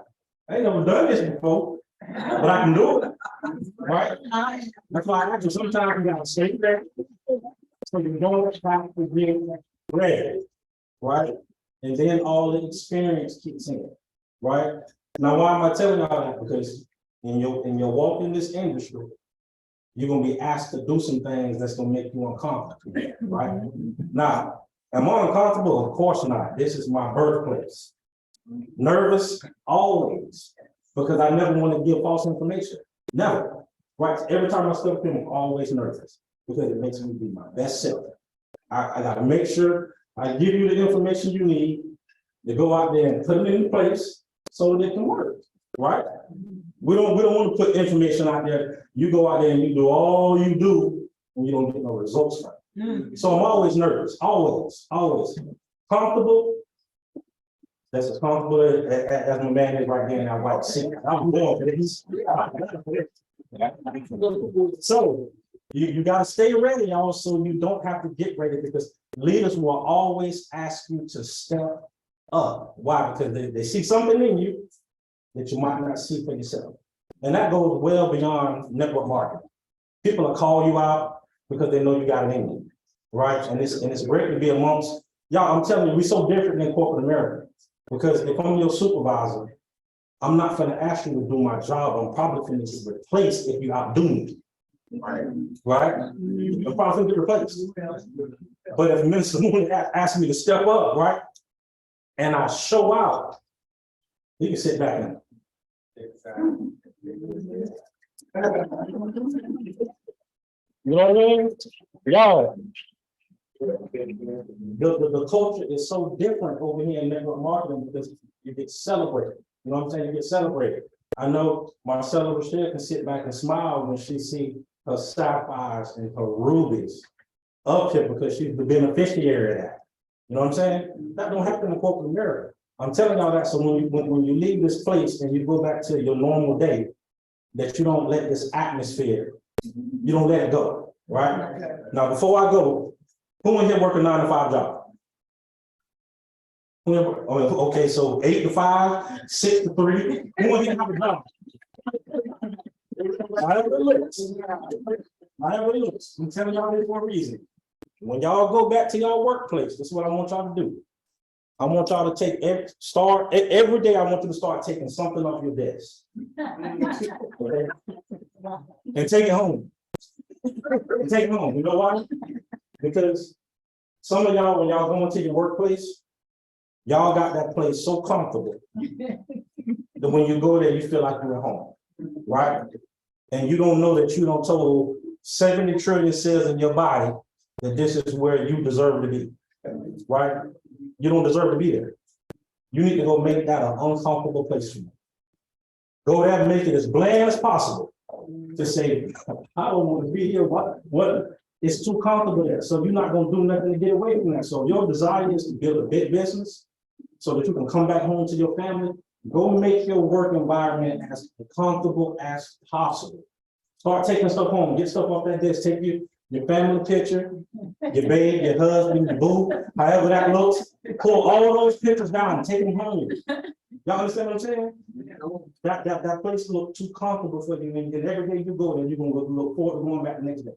Speaker 3: I ain't never done this before, but I can do it, right? That's why I actually sometimes we gotta stay there, so you don't have to get ready, right? And then all the experience kicks in, right? Now, why am I telling y'all that? Because in your walk in this industry, you're gonna be asked to do some things that's gonna make you uncomfortable, right? Now, am I uncomfortable? Of course not. This is my birthplace. Nervous, always, because I never want to give false information. Never. Right? Every time I step in, I'm always nervous because it makes me be my best self. I gotta make sure I give you the information you need to go out there and put it in place so that it can work. Right? We don't want to put information out there. You go out there and you do all you do and you don't get no results from it. So I'm always nervous, always. Comfortable. That's as comfortable as my man is right there in that white seat. I'm going for this. So you gotta stay ready, y'all, so you don't have to get ready, because leaders will always ask you to step up. Why? Because they see something in you that you might not see for yourself. And that goes well beyond network marketing. People will call you out because they know you got it in you, right? And it's great to be amongst y'all. I'm telling you, we're so different than corporate America. Because if I'm your supervisor, I'm not going to ask you to do my job. I'm probably going to get replaced if you outdo me. Right? I'm probably going to get replaced. But if Minister Moon asks me to step up, right, and I show out, you can sit back now. You know what I mean? Y'all. The culture is so different over here in network marketing because you get celebrated. You know what I'm saying? You get celebrated. I know Marcella Rochelle can sit back and smile when she see her sapphires and her rubies up here because she's the beneficiary of that. You know what I'm saying? That don't happen in corporate America. I'm telling y'all that so when you leave this place and you go back to your normal day, that you don't let this atmosphere, you don't let it go, right? Now, before I go, who in here work a 9-to-5 job? Okay, so 8 to 5, 6 to 3. Who in here have a job? However it looks. I'm telling y'all this for a reason. When y'all go back to y'all workplace, this is what I want y'all to do. I want y'all to take every day. I want you to start taking something off your desk. Okay? And take it home. You know why? Because some of y'all, when y'all go into your workplace, y'all got that place so comfortable that when you go there, you feel like you're at home, right? And you don't know that you don't total 70 trillion cells in your body that this is where you deserve to be, right? You don't deserve to be there. You need to go make that an uncomfortable place for you. Go there and make it as bland as possible. to say, I don't want to be here, what, it's too comfortable there, so you're not gonna do nothing to get away from that. So your desire is to build a big business so that you can come back home to your family. Go make your work environment as comfortable as possible. Start taking stuff home, get stuff off that desk, take your family picture, your babe, your husband, your boo, however that looks. Pull all those pictures down and take them home. Y'all understand what I'm saying? That place look too comfortable for you, and every day you go there, you're gonna look forward to going back the next day.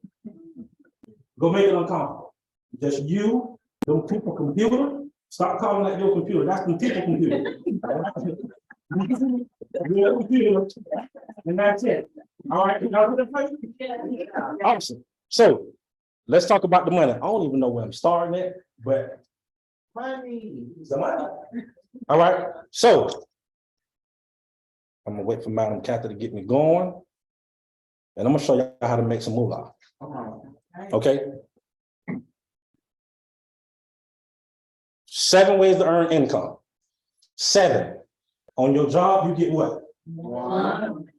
Speaker 3: Go make it uncomfortable. Just you, them people computer, stop calling that your computer, that's the people computer. Your computer, and that's it. All right, y'all get the place? Awesome. So let's talk about the money. I don't even know where I'm starting at, but money is the money. All right, so I'm gonna wait for Madam Cathy to get me going, and I'm gonna show you how to make some moolah. Okay. 7 ways to earn income. 7. On your job, you get what? 1.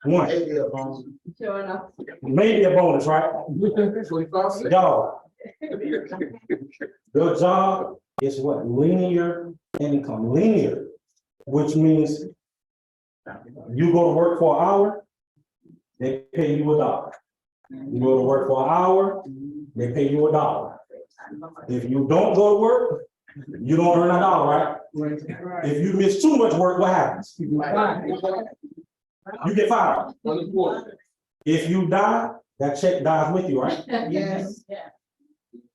Speaker 10: Sure enough.
Speaker 3: Maybe a bonus, right? Y'all, your job is what? Linear income. Linear, which means you go to work for an hour, they pay you $1. You go to work for an hour, they pay you $1. If you don't go to work, you don't earn $1, right? If you miss too much work, what happens? You get fired. If you die, that check dies with you, right?
Speaker 6: Yes.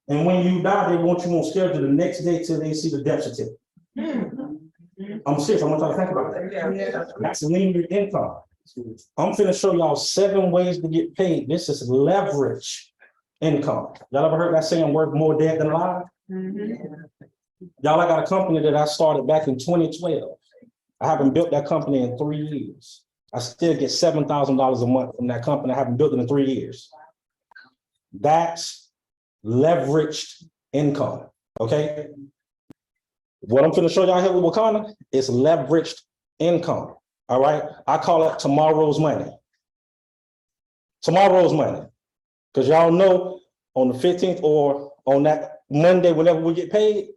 Speaker 3: And when you die, they want you on schedule the next day till they see the death certificate. I'm serious, I want y'all to think about that. That's linear income. I'm finna show y'all 7 ways to get paid. This is leverage income. Y'all ever heard that saying, work more dead than alive? Y'all, I got a company that I started back in 2012. I haven't built that company in 3 years. I still get $7,000 a month from that company. I haven't built it in 3 years. That's leveraged income, okay? What I'm gonna show y'all here with Wakanda is leveraged income, all right? I call it tomorrow's money. Tomorrow's money. Because y'all know on the 15th or on that Monday, whenever we get paid,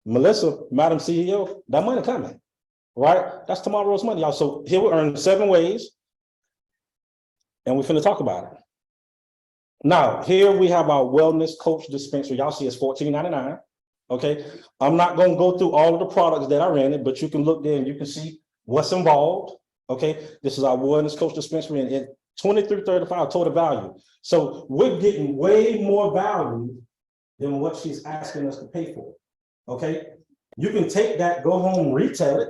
Speaker 3: Melissa, Madam CEO, that money coming, right? That's tomorrow's money, y'all. So here we earn 7 ways, and we're finna talk about it. Now, here we have our wellness coach dispensary. Y'all see it's $14.99, okay? I'm not gonna go through all of the products that I rented, but you can look there and you can see what's involved, okay? This is our wellness coach dispensary, and it $23.35 total value. So we're getting way more value than what she's asking us to pay for. Okay, you can take that, go home, retail it,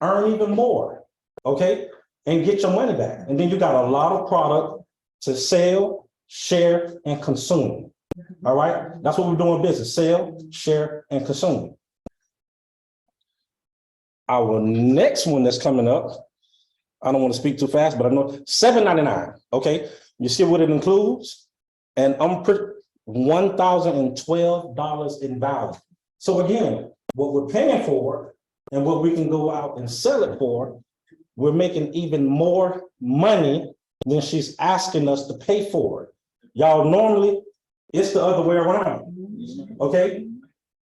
Speaker 3: earn even more, okay, and get your money back. And then you got a lot of product to sell, share, and consume. All right, that's what we're doing in business: sell, share, and consume. Our next one that's coming up, I don't want to speak too fast, but I know $7.99. Okay, you see what it includes, and I'm pretty $1,012 in value. So again, what we're paying for and what we can go out and sell it for, we're making even more money than she's asking us to pay for it. Y'all, normally it's the other way around, okay?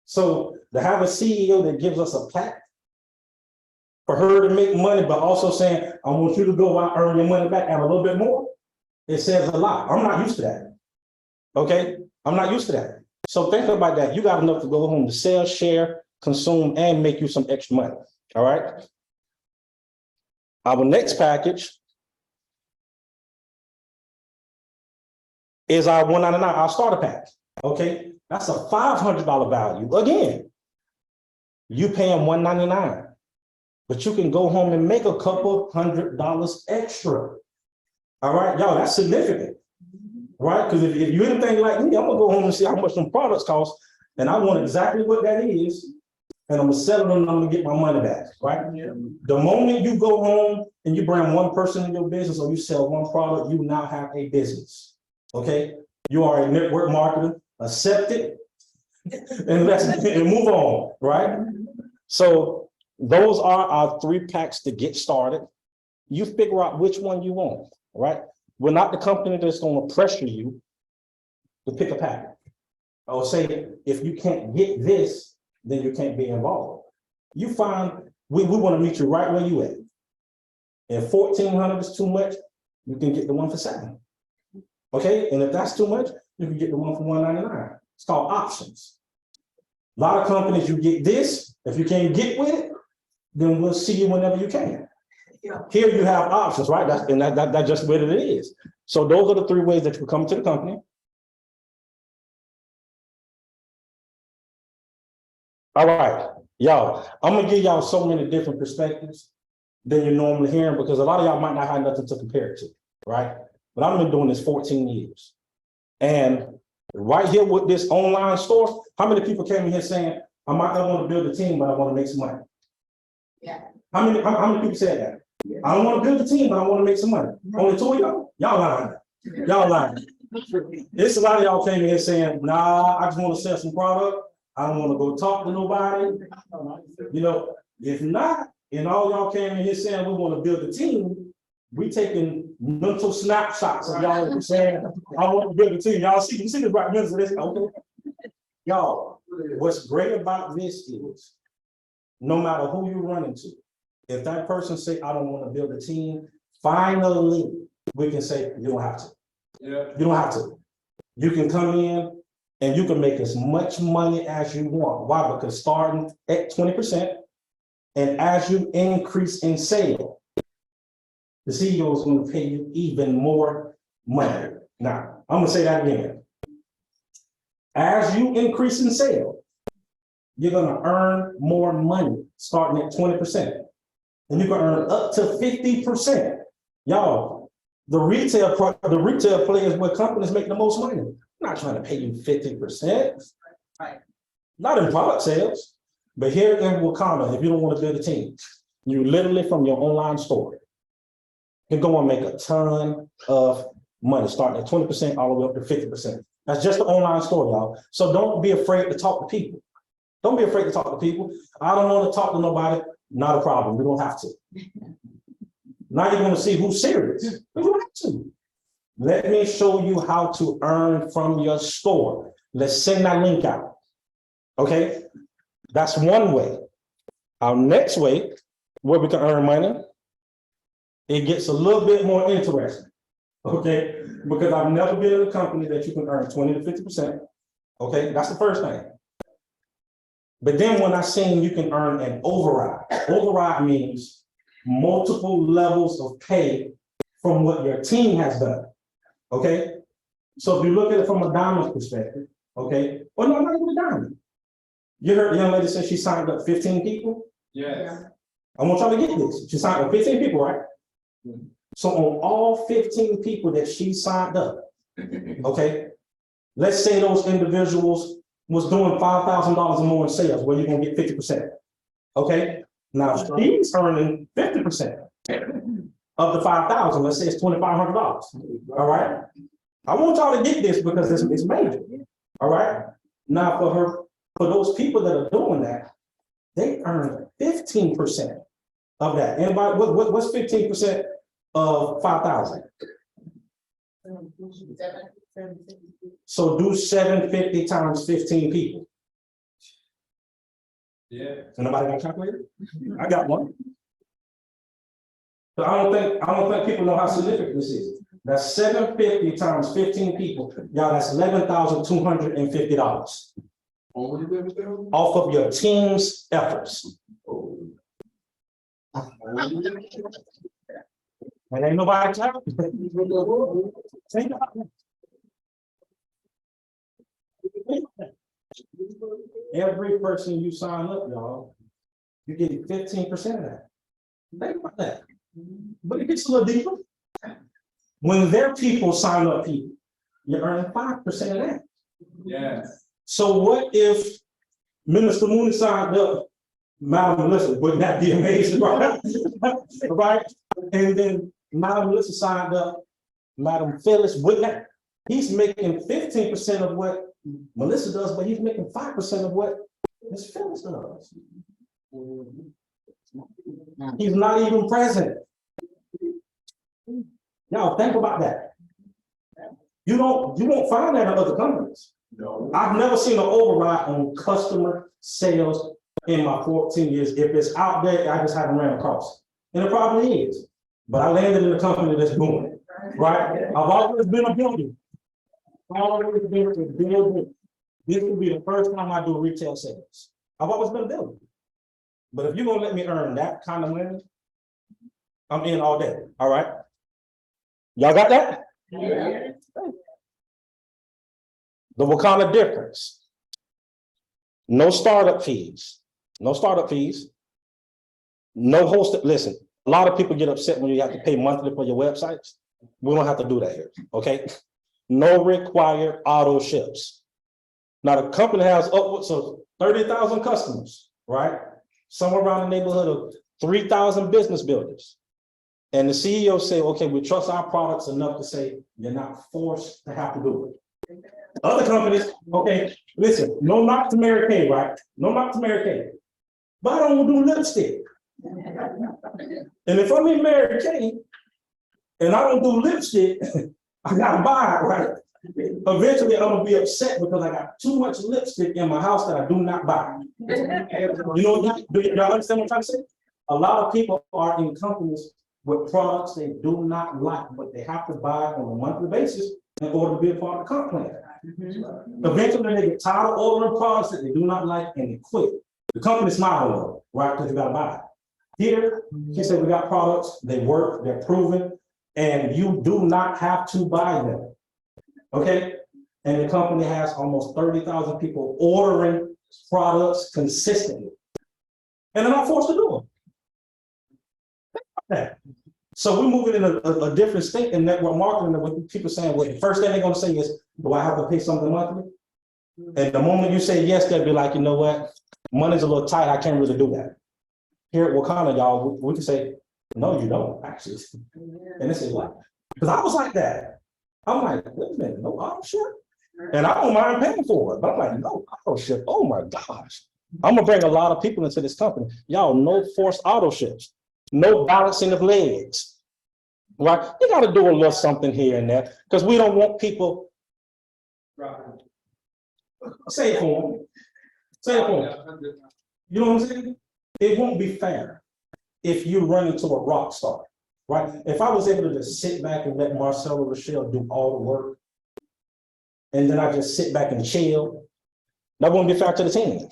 Speaker 3: So to have a CEO that gives us a plaque for her to make money, but also saying, I want you to go out, earn your money back and a little bit more, it says a lot. I'm not used to that, okay? I'm not used to that. So think about that. You got enough to go home to sell, share, consume, and make you some extra money. All right. Our next package is our $199, our starter pack. Okay, that's a $500 value. Again, you paying $199, but you can go home and make a couple $100 extra. All right, y'all, that's significant. Right? Because if you're anything like me, I'm gonna go home and see how much some products cost, and I want exactly what that is, and I'm gonna sell it and I'm gonna get my money back, right? The moment you go home and you bring one person in your business or you sell one product, you now have a business, okay? You are a network marketer, accept it, and move on, right? So those are our 3 packs to get started. You figure out which one you want, right? We're not the company that's gonna pressure you to pick a pattern. Or say, if you can't get this, then you can't be involved. You find, we wanna meet you right where you at. If 1,400 is too much, you can get the one for $7. Okay, and if that's too much, you can get the one for $199. It's called options. A lot of companies, you get this, if you can't get with it, then we'll see you whenever you can. Here you have options, right? That's just what it is. So those are the 3 ways that you come to the company. All right, y'all, I'm gonna give y'all so many different perspectives than you're normally hearing, because a lot of y'all might not have nothing to compare it to, right? But I've been doing this 14 years. And right here with this online store, how many people came in here saying, I might not want to build a team, but I want to make some money?
Speaker 2: Yeah.
Speaker 3: How many people said that? Yeah. I don't want to build a team, but I want to make some money. Only 2 of y'all? Y'all lying. Y'all lying. It's a lot of y'all came in here saying, nah, I just want to sell some product. I don't want to go talk to nobody. You know, if not, and all y'all came in here saying we want to build a team, we taking mental snapshots of y'all saying, I want to build a team. Y'all see, you see the right minutes of this? Okay. Y'all, what's great about this is, no matter who you run into, if that person say, I don't want to build a team, finally, we can say, you don't have to. Yeah. You don't have to. You can come in and you can make as much money as you want. Why? Because starting at 20%, and as you increase in sale, the CEO is going to pay you even more money. Now, I'm going to say that again. As you increase in sale, you're going to earn more money starting at 20%. And you're going to earn up to 50%. Y'all, the retail players where companies make the most money. I'm not trying to pay you 50%. Right. Not in product sales, but here in Wakanda, if you don't want to build a team, you literally from your online store can go and make a ton of money, starting at 20% all the way up to 50%. That's just the online store, y'all. So don't be afraid to talk to people. Don't be afraid to talk to people. I don't want to talk to nobody. Not a problem. We don't have to. Now you're going to see who's serious. We don't have to. Let me show you how to earn from your store. Let's send that link out. Okay? That's one way. Our next way, where we can earn money, it gets a little bit more interesting. Okay? Because I've never been in a company that you can earn 20 to 50%. Okay? That's the first thing. But then when I seen you can earn an override. Override means multiple levels of pay from what your team has done. Okay? So if you look at it from a diamond perspective, okay, or no, not even a diamond. You heard the young lady say she signed up 15 people? Yes. I want y'all to get this. She signed up 15 people, right? Mm-hmm. So on all 15 people that she signed up, okay, let's say those individuals was doing $5,000 or more in sales, where you're gonna get 50%. Okay, now she's earning 50% of the 5,000. Let's say it's $2,500. All right, I want y'all to get this because it's major. All right, now for those people that are doing that, they earn 15% of that. Anybody, what's 15% of 5,000? So do 750 times 15 people. Yeah. So nobody got a calculator? I got one. So I don't think people know how significant this is. That's 750 times 15 people. Y'all, that's $11,250. Off of your team's efforts. And ain't nobody talking. Every person you sign up, y'all, you get 15% of that. Think about that. But it gets a little deeper. When their people sign up people, you're earning 5% of that. Yes. So what if Minister Mooney signed up Madam Melissa? Wouldn't that be amazing, right? Right? And then Madam Melissa signed up Madam Phyllis. Wouldn't that? He's making 15% of what Melissa does, but he's making 5% of what Miss Phyllis does. He's not even present. Y'all think about that. You won't find that in other companies.
Speaker 5: No.
Speaker 3: I've never seen an override on customer sales in my 14 years. If it's out there, I just haven't ran across it. And it probably is. But I landed in a company that's doing it, right? I've always been a builder. I've always been a builder. This will be the first time I do retail sales. I've always been a builder. But if you're gonna let me earn that kind of money, I'm in all day, all right? Y'all got that?
Speaker 10: Yeah.
Speaker 3: The Wakanda difference. No startup fees. No startup fees. No hosted. Listen, a lot of people get upset when you have to pay monthly for your websites. We don't have to do that here, okay? No required auto ships. Now the company has upwards of 30,000 customers, right? Somewhere around the neighborhood of 3,000 business builders. And the CEO say, okay, we trust our products enough to say you're not forced to have to do it. Other companies, okay, listen, no knock to Mary Kay, right? No knock to Mary Kay. But I don't do lipstick. And if I'm in Mary Kay and I don't do lipstick, I gotta buy it, right? Eventually I'm gonna be upset because I got too much lipstick in my house that I do not buy. You know, do y'all understand what I'm trying to say? A lot of people are in companies with products they do not like, but they have to buy on a monthly basis in order to be a part of the comp plan. Eventually they get tired of ordering products that they do not like and they quit. The company smiles on them, right? Because you gotta buy it. Here, he said we got products, they work, they're proven, and you do not have to buy them. Okay? And the company has almost 30,000 people ordering products consistently. And they're not forced to do them. So we're moving in a different state in network marketing. With people saying, well, the first thing they're gonna say is, do I have to pay something monthly? And the moment you say yes, they'll be like, you know what? Money's a little tight, I can't really do that. Here at Wakanda, y'all, we can say, no, you don't, actually. And they say, what? Because I was like that. I'm like, wait a minute, no auto ship? And I don't mind paying for it, but I'm like, no auto ship, oh my gosh. I'm gonna bring a lot of people into this company. Y'all, no forced auto ships, no balancing of legs, right? You gotta do a little something here and there, because we don't want people. Say it for them. Say it for them. You know what I'm saying? It won't be fair if you run into a rock star, right? If I was able to just sit back and let Marcelo Rochelle do all the work, and then I just sit back and chill, that wouldn't be fair to the team,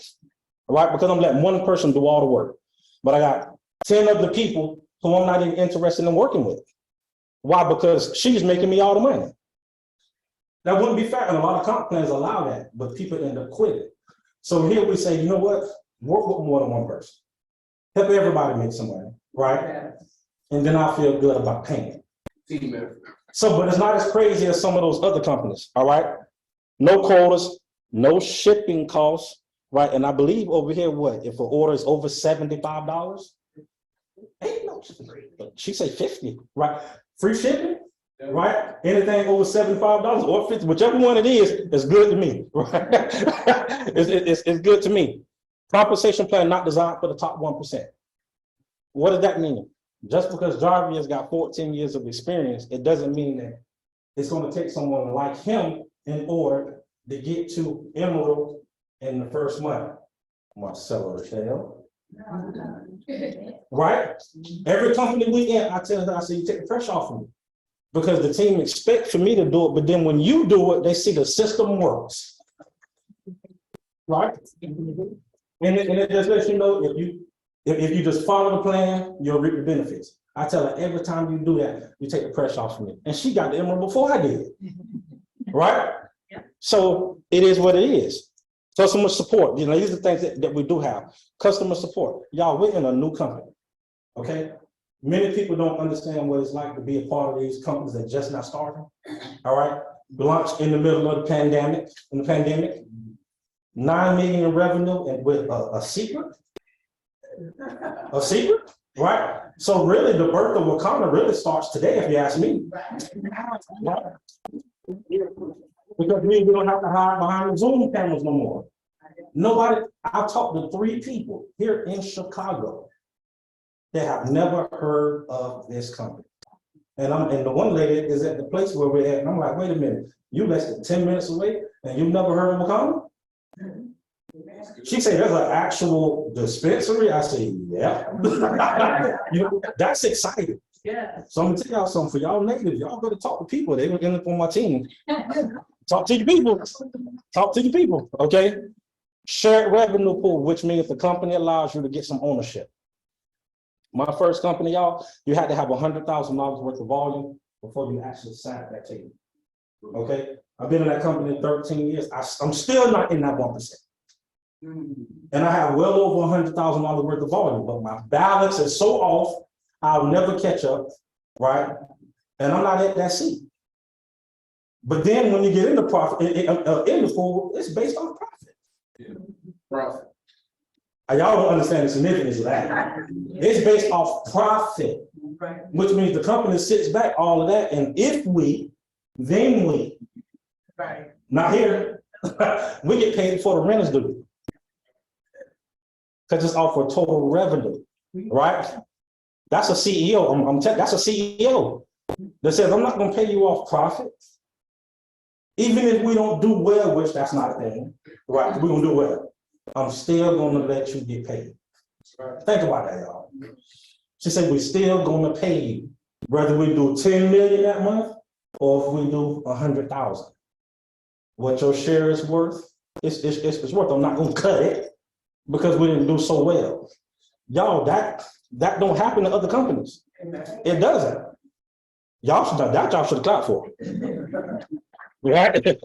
Speaker 3: right? Because I'm letting one person do all the work, but I got 10 other people who I'm not even interested in working with. Why? Because she's making me all the money. That wouldn't be fair, and a lot of comp plans allow that, but people end up quitting. So here we say, you know what? Work with more than one person. Help everybody make some money, right? And then I feel good about paying. So, but it's not as crazy as some of those other companies, all right? No quotas, no shipping costs, right? And I believe over here, what, if an order is over $75, ain't no, she say 50, right? Free shipping, right? Anything over $75 or 50, whichever one it is good to me, right? it's good to me. Compensation plan not designed for the top 1%. What does that mean? Just because Jarveious got 14 years of experience, it doesn't mean that it's going to take someone like him in order to get to Emerald in the first month. Marcelo Rochelle. Right? Every company we in, I tell her, I say, you take the pressure off of me. Because the team expects for me to do it, but then when you do it, they see the system works. Right? And it just lets you know if you just follow the plan, you'll reap the benefits. I tell her every time you do that, you take the pressure off of me. And she got the emerald before I did. Right? Yeah. So it is what it is. Customer support. You know, these are things that we do have. Customer support. Y'all, we're in a new company. Okay? Many people don't understand what it's like to be a part of these companies that just not starting. All right? Launched in the middle of the pandemic, 9 million in revenue and with a secret, right? So really the birth of Wakanda really starts today, if you ask me. Right? Because we don't have to hide behind the Zoom cameras no more. Nobody, I talked to 3 people here in Chicago that have never heard of this company. And the one lady is at the place where we're at, and I'm like, wait a minute, you less than 10 minutes away, and you've never heard of a condom? She said, there's an actual dispensary. I said, yeah. You know, that's exciting.
Speaker 10: Yeah.
Speaker 3: So I'm gonna tell y'all something for y'all natives. Y'all better talk to people. They were in on my team. Talk to your people. Talk to your people. Okay. Shared revenue pool, which means the company allows you to get some ownership. My first company, y'all, you had to have $100,000 worth of volume before you actually sign at that table. Okay. I've been in that company 13 years. I'm still not in that 1%. And I have well over $100,000 worth of volume, but my balance is so off, I'll never catch up, right? And I'm not at that seat. But then when you get into profit, in the pool, it's based on profit.
Speaker 5: Profit.
Speaker 3: Y'all don't understand the significance of that. It's based off profit, which means the company sits back all of that. And if we, then we,
Speaker 10: Right.
Speaker 3: not here, we get paid for the renters due. Because it's off for total revenue, right? That's a CEO. That's a CEO that says, I'm not going to pay you off profit. Even if we don't do well, which that's not a thing, right? We're going to do well. I'm still going to let you get paid. Think about that, y'all. She said, we're still going to pay you, whether we do 10 million that month or if we do 100,000. What your share is worth, it's worth. I'm not going to cut it because we didn't do so well. Y'all, that don't happen to other companies. It doesn't. Y'all should have clapped for. Right? A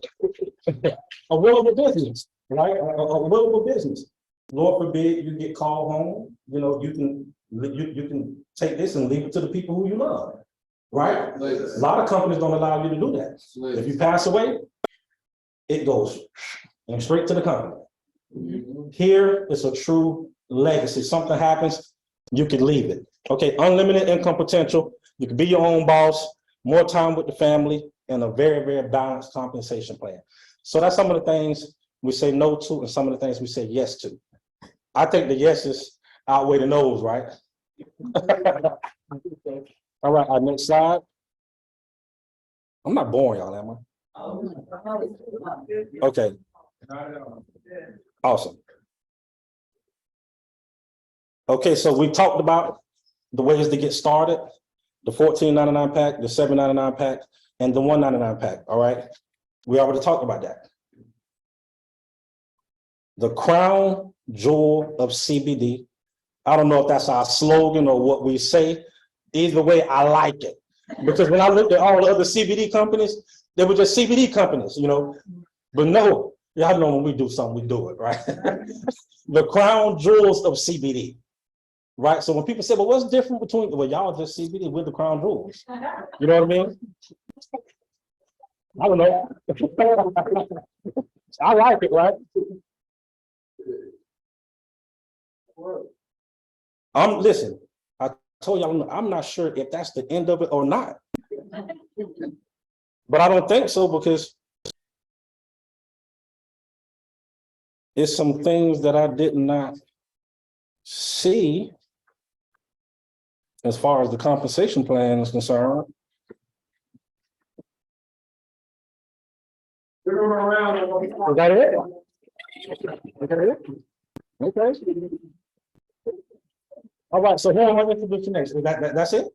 Speaker 3: willable business, right? A willable business. Lord forbid you get called home. You know, you can take this and leave it to the people who you love, right? A lot of companies don't allow you to do that. If you pass away, it goes straight to the company. Here is a true legacy. Something happens, you can leave it. Okay, unlimited income potential. You can be your own boss, more time with the family, and a very, very balanced compensation plan. So that's some of the things we say no to and some of the things we say yes to. I think the yeses outweigh the no's, right? All right, our next slide. I'm not boring y'all, am I? Okay. Awesome. Okay, so we talked about the ways to get started, the $14.99 pack, the $7.99 pack, and the $1.99 pack, all right? We already talked about that. The crown jewel of CBD. I don't know if that's our slogan or what we say. Either way, I like it. Because when I looked at all the other CBD companies, they were just CBD companies, you know? But no, y'all know when we do something, we do it, right? The crown jewels of CBD, right? So when people say, well, what's different between, well, y'all just CBD with the crown jewels. You know what I mean? I don't know. I like it, right? Listen, I told y'all, I'm not sure if that's the end of it or not. But I don't think so because it's some things that I did not see as far as the compensation plan is concerned. Is that it? Okay. All right, so here I'm going to introduce you next. That's it?